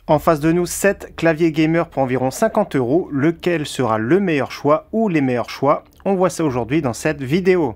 En face de nous, 7 claviers gamer pour environ 50 €. Lequel sera le meilleur choix ou les meilleurs choix? On voit ça aujourd'hui dans cette vidéo.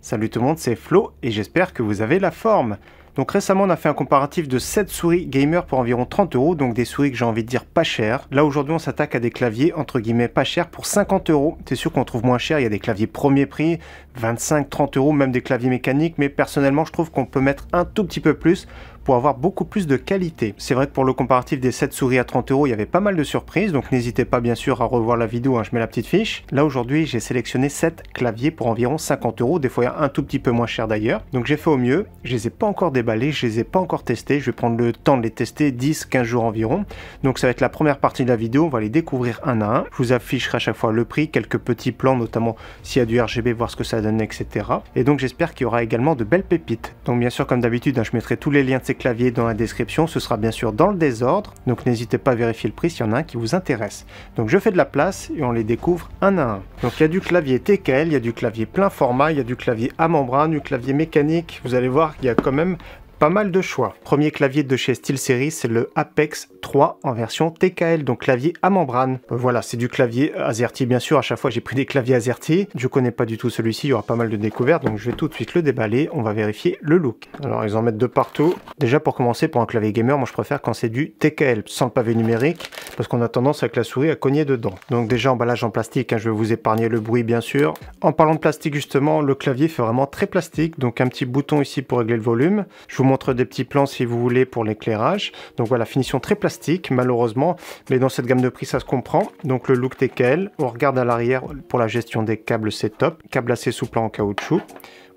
Salut tout le monde, c'est Flo et j'espère que vous avez la forme. Donc récemment on a fait un comparatif de 7 souris gamer pour environ 30 €, donc des souris que j'ai envie de dire pas chères. Là aujourd'hui on s'attaque à des claviers entre guillemets pas chers pour 50 €. C'est sûr qu'on trouve moins cher, il y a des claviers premier prix, 25-30 €, même des claviers mécaniques, mais personnellement je trouve qu'on peut mettre un tout petit peu plus pour avoir beaucoup plus de qualité. C'est vrai que pour le comparatif des 7 souris à 30 €, il y avait pas mal de surprises, donc n'hésitez pas bien sûr à revoir la vidéo, je mets la petite fiche. Là aujourd'hui j'ai sélectionné 7 claviers pour environ 50 €, des fois il y a un tout petit peu moins cher d'ailleurs. Donc j'ai fait au mieux, je les ai pas encore déballés, je les ai pas encore testés, je vais prendre le temps de les tester 10-15 jours environ. Donc ça va être la première partie de la vidéo, on va les découvrir un à un. Je vous afficherai à chaque fois le prix, quelques petits plans, notamment s'il y a du RGB, voir ce que ça donne, etc. Et donc j'espère qu'il y aura également de belles pépites. Donc bien sûr comme d'habitude, je mettrai tous les liens de ces claviers dans la description, ce sera bien sûr dans le désordre, donc n'hésitez pas à vérifier le prix s'il y en a un qui vous intéresse. Donc je fais de la place et on les découvre un à un. Donc il y a du clavier TKL, il y a du clavier plein format, il y a du clavier à membrane, du clavier mécanique, vous allez voir qu'il y a quand même pas mal de choix. Premier clavier de chez SteelSeries, c'est le Apex 3 en version TKL, donc clavier à membrane. Voilà, c'est du clavier AZERTY bien sûr, à chaque fois j'ai pris des claviers AZERTY. Je connais pas du tout celui-ci, il y aura pas mal de découvertes, donc je vais tout de suite le déballer, on va vérifier le look. Alors ils en mettent de partout. Déjà pour commencer, pour un clavier gamer, moi je préfère quand c'est du TKL, sans le pavé numérique, parce qu'on a tendance avec la souris à cogner dedans. Donc déjà emballage en plastique, je vais vous épargner le bruit bien sûr. En parlant de plastique justement, le clavier fait vraiment très plastique, donc un petit bouton ici pour régler le volume. Je vous montre des petits plans si vous voulez pour l'éclairage. Donc voilà, finition très plastique malheureusement, mais dans cette gamme de prix ça se comprend. Donc le look TKL, on regarde à l'arrière pour la gestion des câbles, c'est top. Câble assez souple en caoutchouc.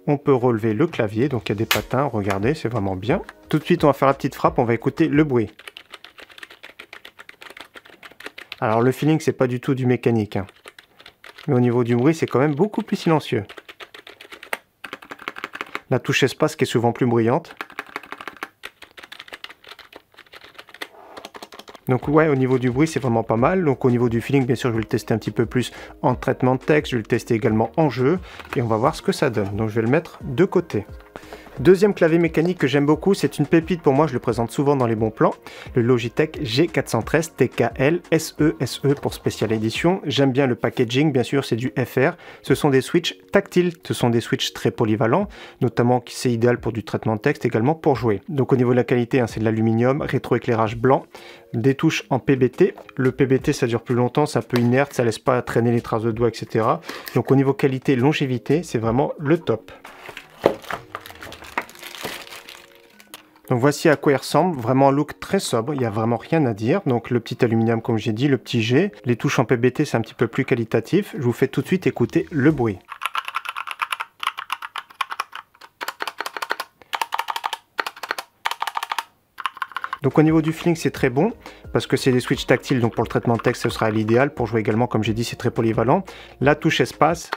On peut relever le clavier, donc il y a des patins, regardez, c'est vraiment bien. Tout de suite on va faire la petite frappe, on va écouter le bruit. Alors le feeling c'est pas du tout du mécanique, mais au niveau du bruit c'est quand même beaucoup plus silencieux. La touche espace qui est souvent plus bruyante. Donc ouais, au niveau du bruit, c'est vraiment pas mal. Donc au niveau du feeling, bien sûr, je vais le tester un petit peu plus en traitement de texte. Je vais le tester également en jeu. Et on va voir ce que ça donne. Donc je vais le mettre de côté. Deuxième clavier mécanique que j'aime beaucoup, c'est une pépite pour moi, je le présente souvent dans les bons plans, le Logitech G413 TKL SE pour spéciale édition. J'aime bien le packaging, bien sûr c'est du FR, ce sont des switches tactiles, ce sont des switches très polyvalents, notamment c'est idéal pour du traitement de texte, également pour jouer. Donc au niveau de la qualité, c'est de l'aluminium, rétroéclairage blanc, des touches en PBT. Le PBT ça dure plus longtemps, c'est un peu inerte, ça laisse pas traîner les traces de doigts, etc. Donc au niveau qualité, longévité, c'est vraiment le top. Donc voici à quoi il ressemble, vraiment un look très sobre, il n'y a vraiment rien à dire. Donc le petit aluminium comme j'ai dit, le petit G, les touches en PBT c'est un petit peu plus qualitatif. Je vous fais tout de suite écouter le bruit. Donc au niveau du feeling c'est très bon, parce que c'est des switches tactiles, donc pour le traitement de texte ce sera l'idéal. Pour jouer également, comme j'ai dit, c'est très polyvalent. La touche espace,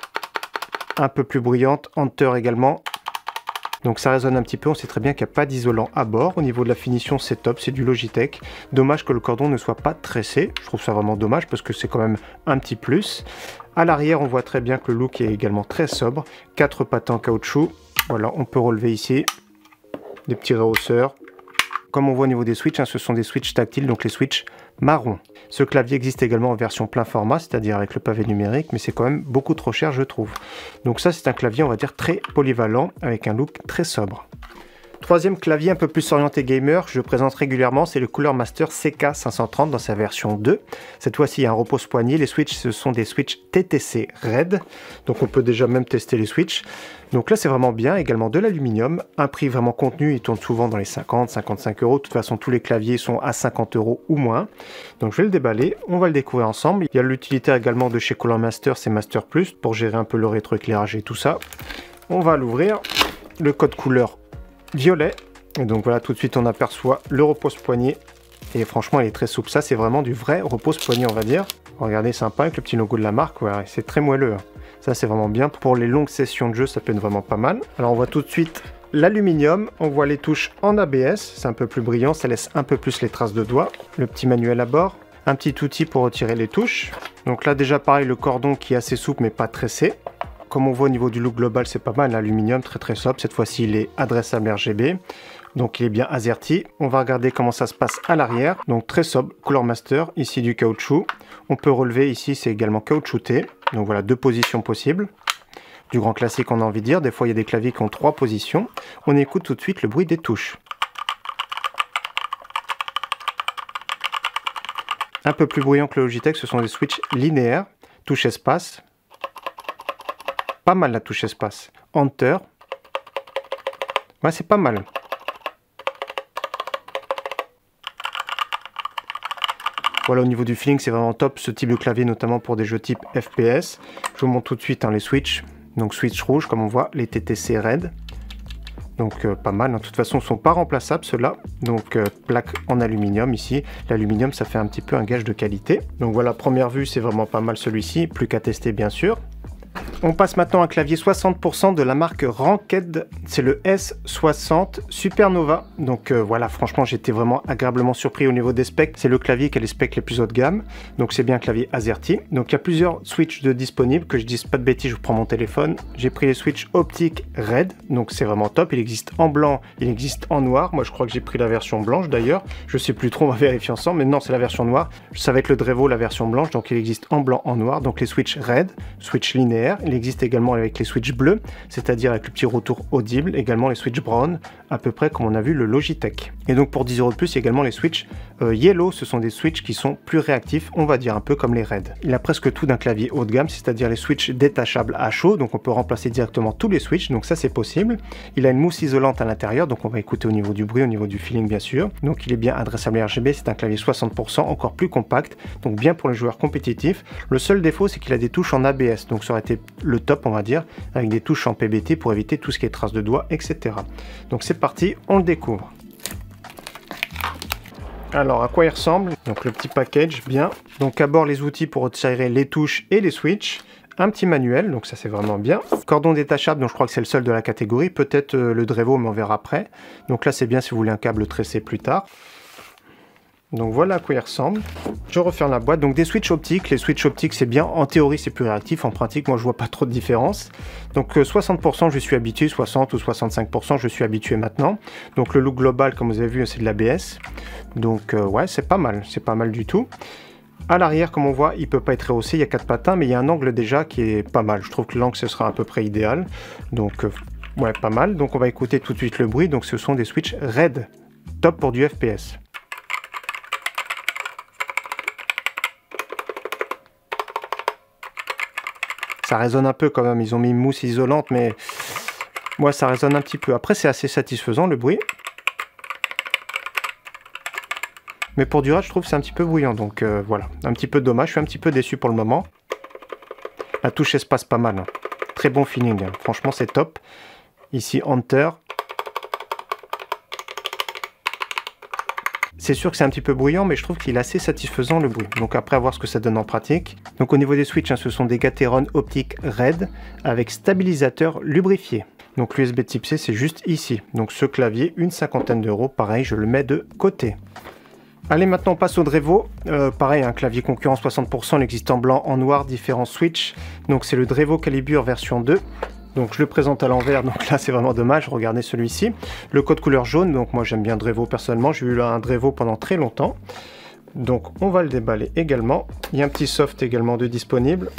un peu plus bruyante, Enter également. Donc ça résonne un petit peu, on sait très bien qu'il n'y a pas d'isolant à bord. Au niveau de la finition, c'est top, c'est du Logitech. Dommage que le cordon ne soit pas tressé. Je trouve ça vraiment dommage parce que c'est quand même un petit plus. À l'arrière, on voit très bien que le look est également très sobre. 4 patins en caoutchouc. Voilà, on peut relever ici des petits rehausseurs. Comme on voit au niveau des switches, ce sont des switches tactiles, donc les switches marron. Ce clavier existe également en version plein format, c'est-à-dire avec le pavé numérique, mais c'est quand même beaucoup trop cher, je trouve. Donc ça, c'est un clavier, on va dire, très polyvalent, avec un look très sobre. Troisième clavier un peu plus orienté gamer, je présente régulièrement, c'est le Cooler Master CK530 dans sa version 2. Cette fois-ci, il y a un repose-poignet. Les switches, ce sont des switches TTC RED. Donc on peut déjà même tester les switches. Donc là, c'est vraiment bien. Également de l'aluminium. Un prix vraiment contenu, il tourne souvent dans les 50-55 €. De toute façon, tous les claviers sont à 50 € ou moins. Donc je vais le déballer, on va le découvrir ensemble. Il y a l'utilitaire également de chez Cooler Master, c'est Master Plus, pour gérer un peu le rétroéclairage et tout ça. On va l'ouvrir. Le code couleur violet, et donc voilà, tout de suite on aperçoit le repose-poignet et franchement il est très souple. Ça c'est vraiment du vrai repose-poignet, on va dire. Regardez, sympa avec le petit logo de la marque, ouais, c'est très moelleux. Ça c'est vraiment bien pour les longues sessions de jeu, ça peut être vraiment pas mal. Alors on voit tout de suite l'aluminium, on voit les touches en ABS, c'est un peu plus brillant, ça laisse un peu plus les traces de doigts. Le petit manuel à bord, un petit outil pour retirer les touches. Donc là déjà pareil, le cordon qui est assez souple mais pas tressé. Comme on voit au niveau du look global, c'est pas mal, l'aluminium très sobre. Cette fois-ci, il est adressable RGB. Donc il est bien AZERTY. On va regarder comment ça se passe à l'arrière. Donc très sobre, Color Master, ici du caoutchouc. On peut relever ici, c'est également caoutchouté. Donc voilà, 2 positions possibles. Du grand classique, on a envie de dire. Des fois, il y a des claviers qui ont 3 positions. On écoute tout de suite le bruit des touches. Un peu plus bruyant que le Logitech, ce sont des switches linéaires. Touche espace. Pas mal la touche espace. Enter. Ouais, c'est pas mal. Voilà, au niveau du feeling, c'est vraiment top ce type de clavier, notamment pour des jeux type FPS. Je vous montre tout de suite les switches. Donc switch rouge, comme on voit, les TTC Red. Donc pas mal, de toute façon, ils ne sont pas remplaçables ceux-là. Donc plaque en aluminium ici. L'aluminium, ça fait un petit peu un gage de qualité. Donc voilà, première vue, c'est vraiment pas mal celui-ci. Plus qu'à tester, bien sûr. On passe maintenant à un clavier 60% de la marque Ranked, c'est le S60 Supernova. Donc voilà, franchement j'étais vraiment agréablement surpris au niveau des specs. C'est le clavier qui a les specs les plus haut de gamme, donc c'est bien un clavier AZERTY. Donc il y a plusieurs switches de disponibles, que je dise pas de bêtises, je prends mon téléphone. J'ai pris les switches optiques Red, donc c'est vraiment top. Il existe en blanc, il existe en noir. Moi je crois que j'ai pris la version blanche d'ailleurs, je sais plus trop, on va vérifier ensemble, mais non c'est la version noire. Ça va être le Drevo, la version blanche, donc il existe en blanc, en noir. Donc les switches Red, switch linéaire. Il existe également avec les switches bleus, c'est-à-dire avec le petit retour audible, également les switches brown, à peu près comme on a vu le Logitech. Et donc pour 10 € de plus, il y a également les switches yellow, ce sont des switches qui sont plus réactifs, on va dire un peu comme les Red. Il a presque tout d'un clavier haut de gamme, c'est-à-dire les switches détachables à chaud, donc on peut remplacer directement tous les switches, donc ça c'est possible. Il a une mousse isolante à l'intérieur, donc on va écouter au niveau du bruit, au niveau du feeling bien sûr. Donc il est bien adressable RGB, c'est un clavier 60%, encore plus compact, donc bien pour les joueurs compétitifs. Le seul défaut c'est qu'il a des touches en ABS, donc ça aurait été le top on va dire, avec des touches en PBT pour éviter tout ce qui est traces de doigts, etc. Donc c'est parti, on le découvre. Alors à quoi il ressemble? Donc le petit package, bien. Donc à bord les outils pour retirer les touches et les switches. Un petit manuel, donc ça c'est vraiment bien. Cordon détachable, donc je crois que c'est le seul de la catégorie. Peut-être le Drevo, mais on verra après. Donc là c'est bien si vous voulez un câble tressé plus tard. Donc voilà à quoi il ressemble. Je referme la boîte. Donc des switches optiques. Les switches optiques c'est bien. En théorie c'est plus réactif. En pratique moi je vois pas trop de différence. Donc 60% je suis habitué. 60 ou 65% je suis habitué maintenant. Donc le look global comme vous avez vu c'est de l'ABS. Donc ouais c'est pas mal. C'est pas mal du tout. À l'arrière comme on voit il peut pas être rehaussé. Il y a 4 patins mais il y a un angle déjà qui est pas mal. Je trouve que l'angle ce sera à peu près idéal. Donc ouais pas mal. Donc on va écouter tout de suite le bruit. Donc ce sont des switches Red. Top pour du FPS. Ça résonne un peu quand même, ils ont mis une mousse isolante, mais moi ça résonne un petit peu. Après c'est assez satisfaisant le bruit. Mais pour du reste je trouve que c'est un petit peu bruyant, donc voilà. Un petit peu dommage, je suis un petit peu déçu pour le moment. La touche espace pas mal, hein. Très bon feeling, hein. Franchement c'est top. Ici Enter. C'est sûr que c'est un petit peu bruyant, mais je trouve qu'il est assez satisfaisant le bruit. Donc après, à voir ce que ça donne en pratique. Donc au niveau des switches, hein, ce sont des Gateron optiques Red avec stabilisateur lubrifié. Donc l'USB type C, c'est juste ici. Donc ce clavier, une cinquantaine d'euros. Pareil, je le mets de côté. Allez, maintenant on passe au Drevo. Pareil, un clavier concurrent 60%, il existe en blanc, en noir, différents switches. Donc c'est le Drevo Calibre version 2. Donc je le présente à l'envers, donc là c'est vraiment dommage, regardez celui-ci. Le code couleur jaune, donc moi j'aime bien Drevo personnellement, j'ai eu un Drevo pendant très longtemps. Donc on va le déballer également. Il y a un petit soft également de disponible.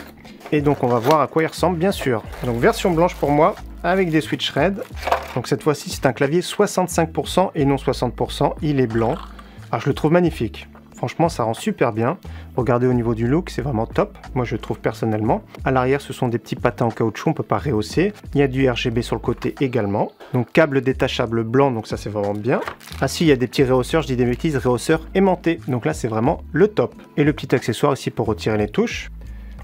Et donc on va voir à quoi il ressemble bien sûr. Donc version blanche pour moi, avec des switches Red. Donc cette fois-ci c'est un clavier 65% et non 60%, il est blanc. Alors je le trouve magnifique. Franchement, ça rend super bien. Regardez au niveau du look, c'est vraiment top. Moi, je le trouve personnellement. À l'arrière, ce sont des petits patins en caoutchouc, on ne peut pas rehausser. Il y a du RGB sur le côté également. Donc, câble détachable blanc, donc ça, c'est vraiment bien. Ah si, il y a des petits rehausseurs, je dis des bêtises, rehausseurs aimantés. Donc là, c'est vraiment le top. Et le petit accessoire ici pour retirer les touches.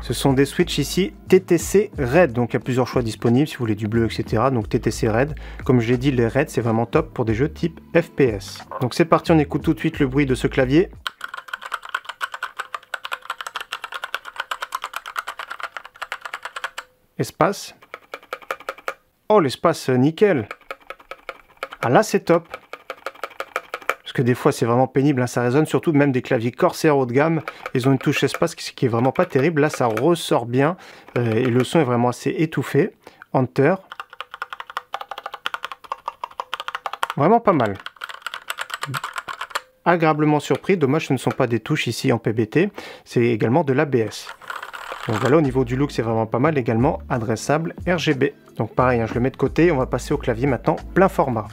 Ce sont des switches ici TTC Red, donc il y a plusieurs choix disponibles si vous voulez du bleu, etc. Donc TTC Red, comme je l'ai dit, les Red c'est vraiment top pour des jeux type FPS. Donc c'est parti, on écoute tout de suite le bruit de ce clavier. Espace. Oh l'espace nickel. Ah là c'est top. Parce que des fois c'est vraiment pénible, hein, ça résonne, surtout même des claviers Corsair haut de gamme, ils ont une touche espace qui est vraiment pas terrible, là ça ressort bien, et le son est vraiment assez étouffé. Enter. Vraiment pas mal. Agréablement surpris, dommage ce ne sont pas des touches ici en PBT, c'est également de l'ABS. Donc voilà, au niveau du look c'est vraiment pas mal, également adressable RGB. Donc pareil, hein, je le mets de côté, on va passer au clavier maintenant plein format.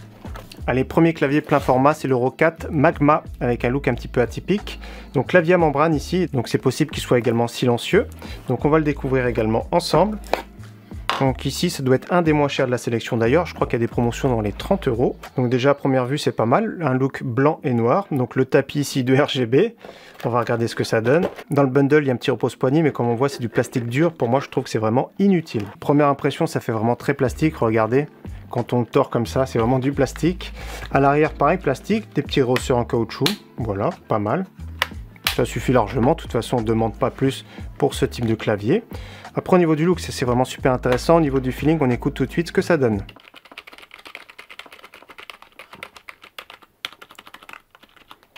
Allez, premier clavier plein format, c'est l'Euro 4 Magma, avec un look un petit peu atypique. Donc clavier à membrane ici, donc c'est possible qu'il soit également silencieux. Donc on va le découvrir également ensemble. Donc ici, ça doit être un des moins chers de la sélection d'ailleurs. Je crois qu'il y a des promotions dans les 30 €. Donc déjà, à première vue, c'est pas mal. Un look blanc et noir. Donc le tapis ici de RGB. On va regarder ce que ça donne. Dans le bundle, il y a un petit repose-poignet, mais comme on voit, c'est du plastique dur. Pour moi, je trouve que c'est vraiment inutile. Première impression, ça fait vraiment très plastique. Regardez, quand on le tord comme ça, c'est vraiment du plastique. À l'arrière, pareil, plastique. Des petits ressorts en caoutchouc. Voilà, pas mal. Ça suffit largement, de toute façon on ne demande pas plus pour ce type de clavier. Après au niveau du look, c'est vraiment super intéressant. Au niveau du feeling, on écoute tout de suite ce que ça donne.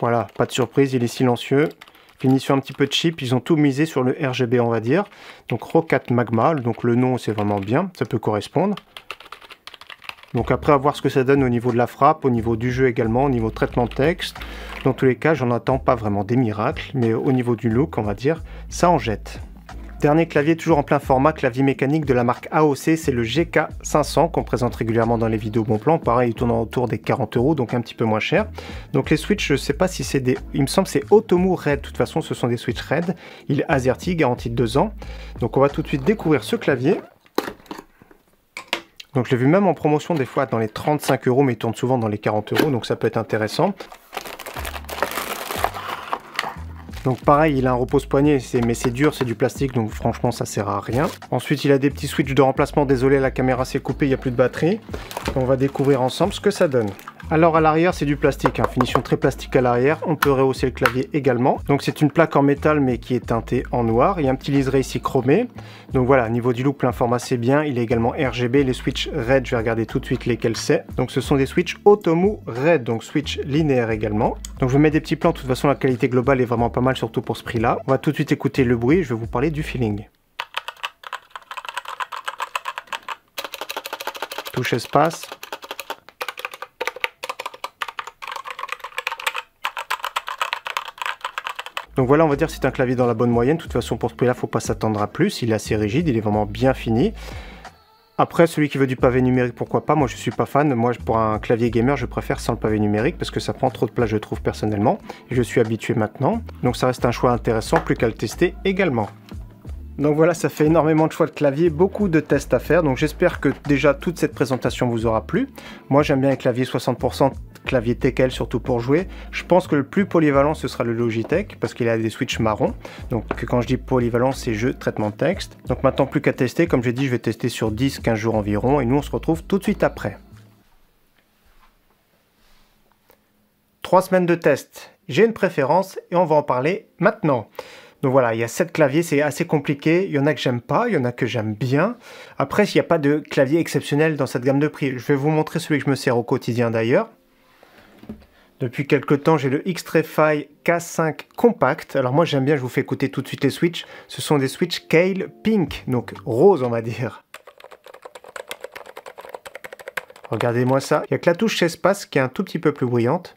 Voilà, pas de surprise, il est silencieux. Finition un petit peu cheap, ils ont tout misé sur le RGB on va dire. Donc Euro 4 Magma, donc le nom c'est vraiment bien, ça peut correspondre. Donc après à voir ce que ça donne au niveau de la frappe, au niveau du jeu également, au niveau traitement de texte. Dans tous les cas, j'en attends pas vraiment des miracles, mais au niveau du look, on va dire, ça en jette. Dernier clavier toujours en plein format, clavier mécanique de la marque AOC, c'est le GK500 qu'on présente régulièrement dans les vidéos bon plan. Pareil, il tourne autour des 40 €, donc un petit peu moins cher. Donc les switches, je sais pas si c'est des... Il me semble que c'est Otomu Red, de toute façon ce sont des switches Red. Il est AZERTY, garantie de 2 ans. Donc on va tout de suite découvrir ce clavier. Donc je l'ai vu même en promotion des fois dans les 35 €, mais il tourne souvent dans les 40 €, donc ça peut être intéressant. Donc pareil, il a un repose-poignet, mais c'est dur, c'est du plastique, donc franchement ça sert à rien. Ensuite il a des petits switches de remplacement, désolé la caméra s'est coupée, il n'y a plus de batterie. On va découvrir ensemble ce que ça donne. Alors à l'arrière c'est du plastique, hein, finition très plastique à l'arrière, on peut rehausser le clavier également. Donc c'est une plaque en métal mais qui est teintée en noir, il y a un petit liseré ici chromé. Donc voilà, niveau du look plein format c'est bien, il est également RGB, les switches Red, je vais regarder tout de suite lesquels c'est. Donc ce sont des switches Otomu Red, donc switch linéaire également. Donc je mets des petits plans, de toute façon la qualité globale est vraiment pas mal, surtout pour ce prix là. On va tout de suite écouter le bruit, je vais vous parler du feeling. Touche espace. Donc voilà, on va dire que c'est un clavier dans la bonne moyenne. De toute façon, pour ce prix-là, il ne faut pas s'attendre à plus. Il est assez rigide, il est vraiment bien fini. Après, celui qui veut du pavé numérique, pourquoi pas. Moi, je ne suis pas fan. Moi, pour un clavier gamer, je préfère sans le pavé numérique parce que ça prend trop de place, je trouve, personnellement. Et je suis habitué maintenant. Donc ça reste un choix intéressant, plus qu'à le tester également. Donc voilà, ça fait énormément de choix de clavier, beaucoup de tests à faire. Donc j'espère que déjà toute cette présentation vous aura plu. Moi j'aime bien les claviers 60% clavier TKL surtout pour jouer. Je pense que le plus polyvalent ce sera le Logitech parce qu'il a des switches marron. Donc quand je dis polyvalent c'est jeu, traitement de texte. Donc maintenant plus qu'à tester, comme j'ai dit je vais tester sur 10-15 jours environ et nous on se retrouve tout de suite après. 3 semaines de test, j'ai une préférence et on va en parler maintenant. Donc voilà, il y a 7 claviers, c'est assez compliqué. Il y en a que j'aime pas, il y en a que j'aime bien. Après, il n'y a pas de clavier exceptionnel dans cette gamme de prix. Je vais vous montrer celui que je me sers au quotidien d'ailleurs. Depuis quelques temps, j'ai le Xtrfy K5 Compact. Alors moi, j'aime bien, je vous fais écouter tout de suite les switches. Ce sont des switches Kale Pink, donc rose, on va dire. Regardez-moi ça. Il n'y a que la touche espace qui est un tout petit peu plus brillante.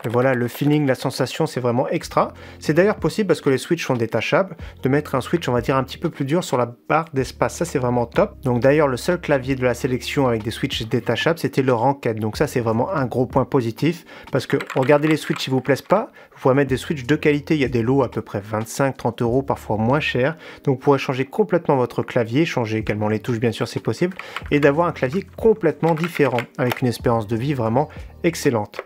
Et voilà, le feeling, la sensation, c'est vraiment extra. C'est d'ailleurs possible, parce que les switches sont détachables, de mettre un switch, on va dire, un petit peu plus dur sur la barre d'espace. Ça, c'est vraiment top. Donc d'ailleurs, le seul clavier de la sélection avec des switches détachables, c'était le Ranked. Donc ça, c'est vraiment un gros point positif. Parce que, regardez les switches, si vous plaisent pas, vous pourrez mettre des switches de qualité. Il y a des lots à peu près 25-30 €, parfois moins cher. Donc vous pourrez changer complètement votre clavier, changer également les touches, bien sûr, c'est possible. Et d'avoir un clavier complètement différent, avec une espérance de vie vraiment excellente.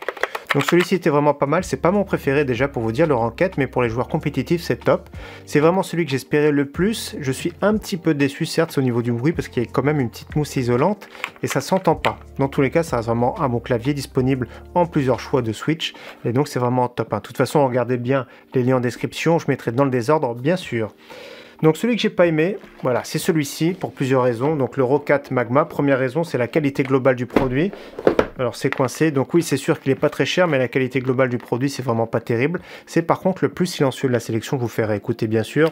Donc celui-ci était vraiment pas mal, c'est pas mon préféré déjà pour vous dire, le Ranked, mais pour les joueurs compétitifs c'est top. C'est vraiment celui que j'espérais le plus. Je suis un petit peu déçu certes au niveau du bruit parce qu'il y a quand même une petite mousse isolante et ça s'entend pas. Dans tous les cas ça reste vraiment un bon clavier disponible en plusieurs choix de switch et donc c'est vraiment top. De toute façon regardez bien les liens en description, je mettrai dans le désordre bien sûr. Donc celui que j'ai pas aimé, voilà, c'est celui-ci pour plusieurs raisons. Donc l'Euro 4 Magma, première raison c'est la qualité globale du produit. Alors c'est coincé, donc oui c'est sûr qu'il n'est pas très cher, mais la qualité globale du produit c'est vraiment pas terrible. C'est par contre le plus silencieux de la sélection, je vous ferai écouter bien sûr.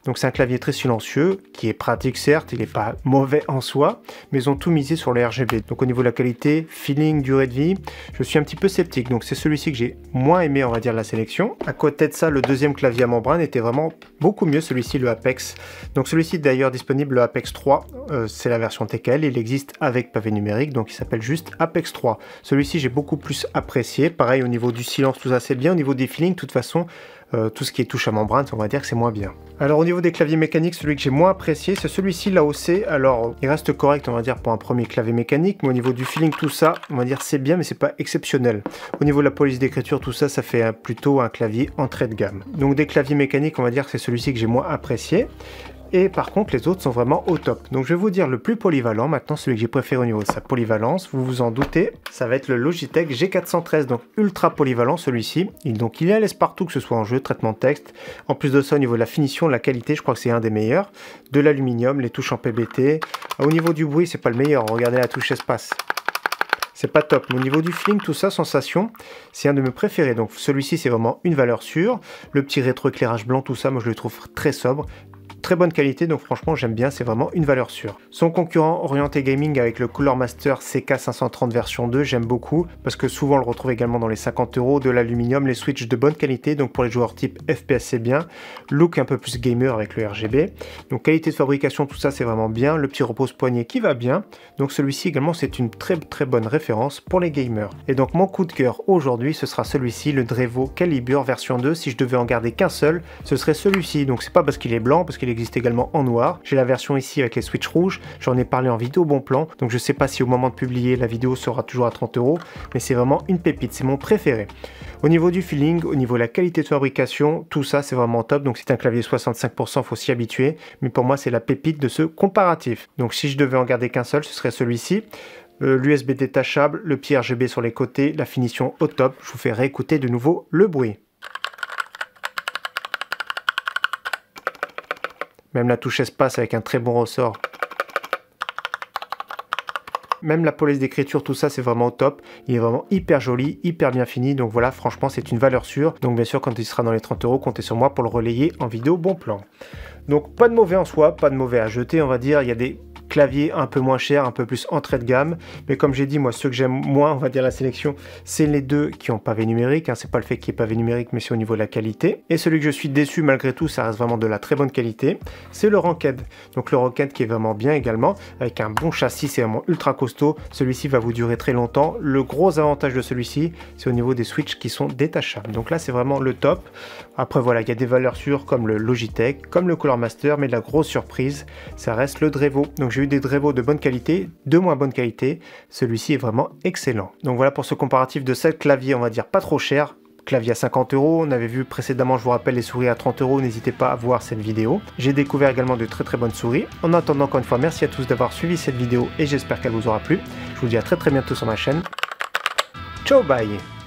Donc c'est un clavier très silencieux, qui est pratique certes, il n'est pas mauvais en soi, mais ils ont tout misé sur le RGB. Donc au niveau de la qualité, feeling, durée de vie, je suis un petit peu sceptique. Donc c'est celui-ci que j'ai moins aimé, on va dire, la sélection. À côté de ça, le deuxième clavier à membrane était vraiment beaucoup mieux, celui-ci, le Apex. Donc celui-ci d'ailleurs disponible, le Apex 3, c'est la version TKL, il existe avec pavé numérique, donc il s'appelle juste Apex 3. Celui-ci j'ai beaucoup plus apprécié, pareil au niveau du silence, tout ça c'est bien, au niveau des feelings, de toute façon, tout ce qui est touche à membrane, on va dire que c'est moins bien. Alors au niveau des claviers mécaniques, celui que j'ai moins apprécié, c'est celui-ci, l'AOC. Alors il reste correct, on va dire, pour un premier clavier mécanique, mais au niveau du feeling, tout ça, on va dire c'est bien, mais c'est pas exceptionnel. Au niveau de la police d'écriture, tout ça, ça fait plutôt un clavier entrée de gamme. Donc des claviers mécaniques, on va dire que c'est celui-ci que j'ai moins apprécié. Et par contre, les autres sont vraiment au top. Donc je vais vous dire le plus polyvalent, maintenant celui que j'ai préféré au niveau de sa polyvalence, vous vous en doutez, ça va être le Logitech G413, donc ultra polyvalent celui-ci. Donc il est à l'aise partout, que ce soit en jeu, traitement de texte. En plus de ça, au niveau de la finition, de la qualité, je crois que c'est un des meilleurs. De l'aluminium, les touches en PBT. Au niveau du bruit, c'est pas le meilleur, regardez la touche espace. C'est pas top, mais au niveau du feeling, tout ça, sensation, c'est un de mes préférés. Donc celui-ci, c'est vraiment une valeur sûre. Le petit rétroéclairage blanc, tout ça, moi je le trouve très sobre. Très bonne qualité, donc franchement j'aime bien, c'est vraiment une valeur sûre. Son concurrent orienté gaming avec le Cooler Master CK530 version 2, j'aime beaucoup, parce que souvent on le retrouve également dans les 50 €, de l'aluminium, les switches de bonne qualité, donc pour les joueurs type FPS c'est bien, look un peu plus gamer avec le RGB, donc qualité de fabrication, tout ça c'est vraiment bien, le petit repose-poignet qui va bien, donc celui-ci également c'est une très bonne référence pour les gamers. Et donc mon coup de cœur aujourd'hui, ce sera celui-ci, le Drevo Calibre version 2, si je devais en garder qu'un seul, ce serait celui-ci, donc c'est pas parce qu'il est blanc, parce qu'il existe également en noir. J'ai la version ici avec les switches rouges, j'en ai parlé en vidéo bon plan, donc je sais pas si au moment de publier la vidéo sera toujours à 30 €, mais c'est vraiment une pépite, c'est mon préféré. Au niveau du feeling, au niveau de la qualité de fabrication, tout ça c'est vraiment top, donc c'est un clavier 65%, faut s'y habituer, mais pour moi c'est la pépite de ce comparatif. Donc si je devais en garder qu'un seul, ce serait celui-ci. L'USB détachable, le petit RGB sur les côtés, la finition au top, je vous fais réécouter de nouveau le bruit. Même la touche espace avec un très bon ressort. Même la police d'écriture, tout ça, c'est vraiment au top. Il est vraiment hyper joli, hyper bien fini. Donc voilà, franchement, c'est une valeur sûre. Donc bien sûr, quand il sera dans les 30 €, comptez sur moi pour le relayer en vidéo bon plan. Donc pas de mauvais en soi, pas de mauvais à jeter, on va dire. Il y a des clavier un peu moins cher, un peu plus entrée de gamme, mais comme j'ai dit, moi ceux que j'aime moins, on va dire la sélection, c'est les deux qui ont pavé numérique, hein. C'est pas le fait qu'il y ait pavé numérique, mais c'est au niveau de la qualité. Et celui que je suis déçu malgré tout, ça reste vraiment de la très bonne qualité, c'est le Ranked. Donc le Ranked qui est vraiment bien également, avec un bon châssis, c'est vraiment ultra costaud, celui-ci va vous durer très longtemps. Le gros avantage de celui-ci, c'est au niveau des switches qui sont détachables, donc là c'est vraiment le top. Après voilà, il y a des valeurs sûres comme le Logitech, comme le Cooler Master, mais la grosse surprise, ça reste le Drevo. Donc j'ai eu des Drevo de bonne qualité, de moins bonne qualité, celui-ci est vraiment excellent. Donc voilà pour ce comparatif de 7 claviers, on va dire pas trop cher, clavier à 50 €, on avait vu précédemment, je vous rappelle, les souris à 30 €, n'hésitez pas à voir cette vidéo. J'ai découvert également de très bonnes souris. En attendant, encore une fois, merci à tous d'avoir suivi cette vidéo et j'espère qu'elle vous aura plu. Je vous dis à très bientôt sur ma chaîne. Ciao, bye!